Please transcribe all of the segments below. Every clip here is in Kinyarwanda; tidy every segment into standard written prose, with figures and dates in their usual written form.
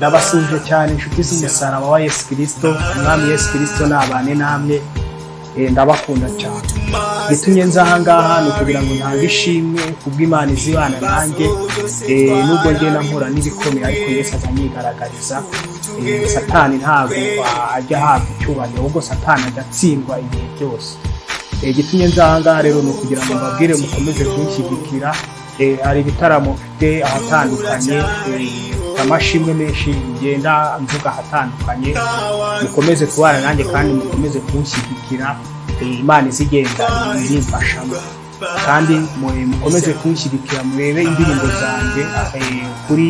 ndabasuje cyane inshuti z'umusaraba wa Yesu Kristo. Umwami Yesu Kristo nabane namwe, ndabakunda cyane. Gitumye nza aha ngaha ni ukugira ngo ntange ishimwe kubw'Imana izibana nanjye, nubwo ngenda mpura n'ibikomeye ariko Yesu azanyigaragariza. Satani ntabwo ajya ahabwa icyubahiro, ahubwo Satani ajya atsindwa ibihe byose. Gitumye nza aha ngaha rero ni ukugira ngo mbabwire mukomeze kunshyigikira. Hari ibitaramo mfite ahatandukanye, amashimwe menshi ngenda mvuga ahatandukanye. Mukomeze kubana nanjye kandi mukomeze kunshyigikira, Imana izigenda ibimfashamo. Kandi mukomeze kunshyigikira, murebe indirimbo zanjye kuri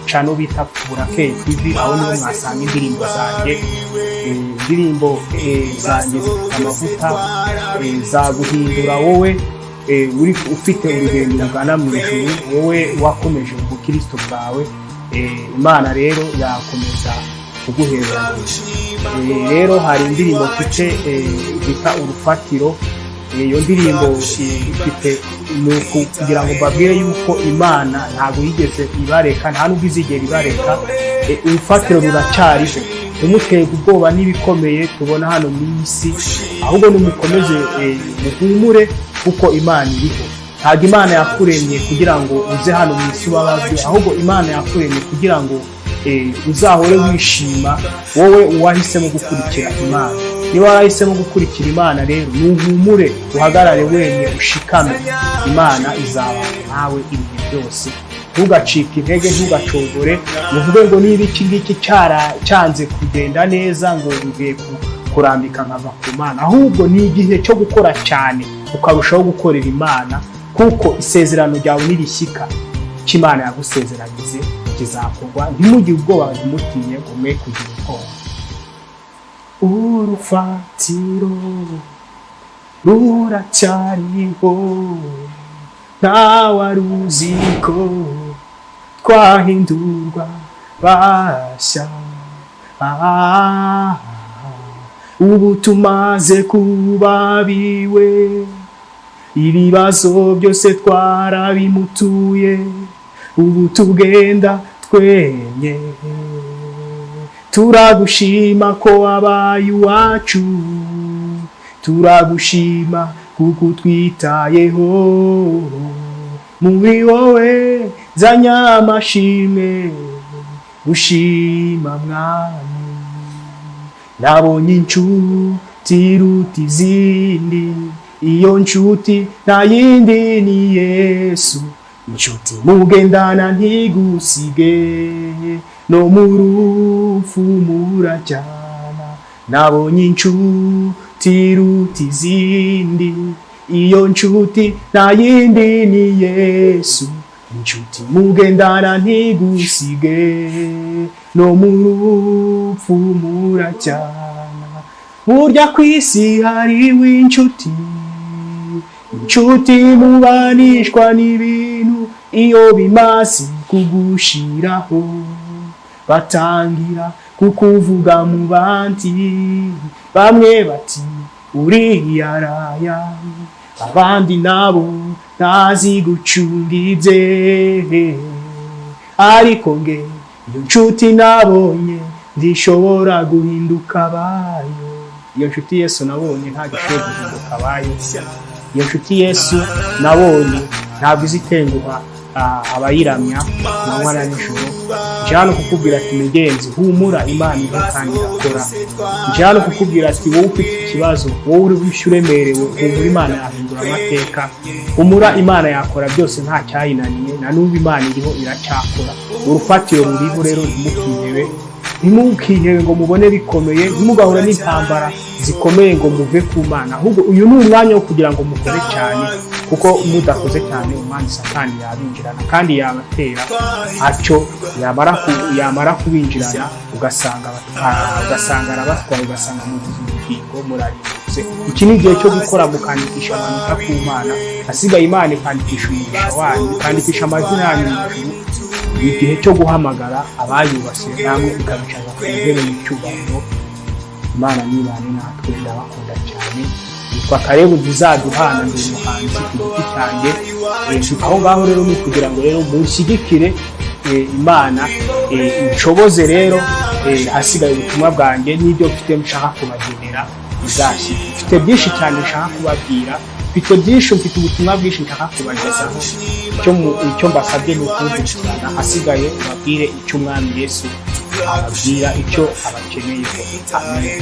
channel bita Burakeye TV, aho niho mwasanga indirimbo zanjye. Indirimbo zanjye zifite amavuta, zaguhindura wowe ufite urugendo rugana mu ijuru, wowe wakomeje ubukristo bwawe. Imana rero yakomeza kuguheza. Rero hari indirimbo mfite bita Urufatiro. Iyo ndirimbo ifite kugira ngo mbabwire yuko Imana ntabwo yigeze ibareka, nta nubwo izigera ibareka. Urufatiro ruracyariho, ntimuteye ubwoba n'ibikomeye tubona hano mu isi, ahubwo numukomeze muhumure kuko Imana iriho. Ntabwo Imana yakuremye kugira ngo uze hano mu isi ubabazwe, ahubwo Imana yakuremye kugira ngo uzahore wishima, wowe uwahisemo gukurikira Imana. Niba warahisemo gukurikira Imana rero nuhumure, uhagarare wenyine ushikame. Imana izabana nawe ibihe byose. Ntugacike intege, ntugacogore, uvuge ngo niba iki ngiki cyanze kugenda neza ngo ugiye kurambika nkava ku Mana. Ahubwo ni igihe cyo gukora cyane, ukarushaho gukorera Imana, kuko isezerano ryawe nirishyika, icyo Imana yagusezeranyije kizakorwa. Ntimugire ubwoba, ntimutinye, umwe kugira ubwoba. Urufatiro ruracyariho, ntawe ruzi ko twahindurwa bashya. Ubu tumaze kuba biwe, ibibazo byose twarabimutuye. Ubu tugenda twenye, turagushima ko wabaye iwacu, turagushima kuko twitayeho. Muri wowe zanye amashimwe, gushima Mwami. Nabonye inshuti iruta izindi, iyo nshuti nta yindi ni Yesu. Inshuti mugendana ntigusige, no mu rupfu murajyana. Nabonye inshuti iruta izindi, iyo nshuti nta yindi ni Yesu. Inshuti mugendana ntigusige, no mu rupfu murajyana. Burya ku isi hariho inshuti, inshuti mubanishwa n'ibintu. Iyo bimaze kugushiraho, batangira kukuvuga mu bandi. Bamwe bati uriya araya, abandi nabo ntazi gucunga ibye. Ariko nge iyo nshuti nabonye, ndishobora guhinduka abayo. Iyo nshuti Yesu nabonye ntabwo ishobora guhinduka abayo. Iyo nshuti Yesu nabonye ntabwo izitenguha abayiramya manywa na nijoro. Nje hano kukubwira ati mugenzi, humura, Imana iriho kandi irakora. Nje hano kukubwira ati wowe ufite ikibazo, wowe uri uremerewe, humura, Imana yahindura amateka. Humura, Imana yakora byose, nta cyayinaniye, na n'ubu Imana iriho iracyakora. Urufatiro ruriho rero, ntimukihebe ngo mubone bikomeye, ntimugahura n'intambara zikomeye ngo muve ku Mana. Ahubwo uyu ni umwanya wo kugira ngo mukore cyane, kuko mudakoze cyane umwanzi Satani yabinjirana kandi yabatera atyo. Yamara kubinjirana ugasanga arabatwaye, ugasanga mu bugingo murarimbutse. Iki ni igihe cyo gukora, mukandikisha amanuka ku Mana, asigaye Imana ikandikisha umugisha wanyu, ikandikisha amazina yanyu mu ijuru. Igihe cyo guhamagara abayubashye namwe ikabicaza ku ntebe y'icyubahiro. Imana nibane natwe, ndabakunda cyane. Nitwa Karebu Ntizaduhana, ndi umuhanzi ku giti cyanjye. Aho ngaho rero ni kugira ngo rero munshyigikire, Imana inshoboze rero hasigaye ubutumwa bwanjye n'ibyo mfite nshaka kubagenera bizashira. Mfite byinshi cyane nshaka kubabwira, mfite ubutumwa bwinshi nshaka kubagezaho. Icyo mbasabye ni ukudukurikirana, hasigaye ubabwire icyo Umwami Yesu ababwira, icyo abakeneyeho. Amen.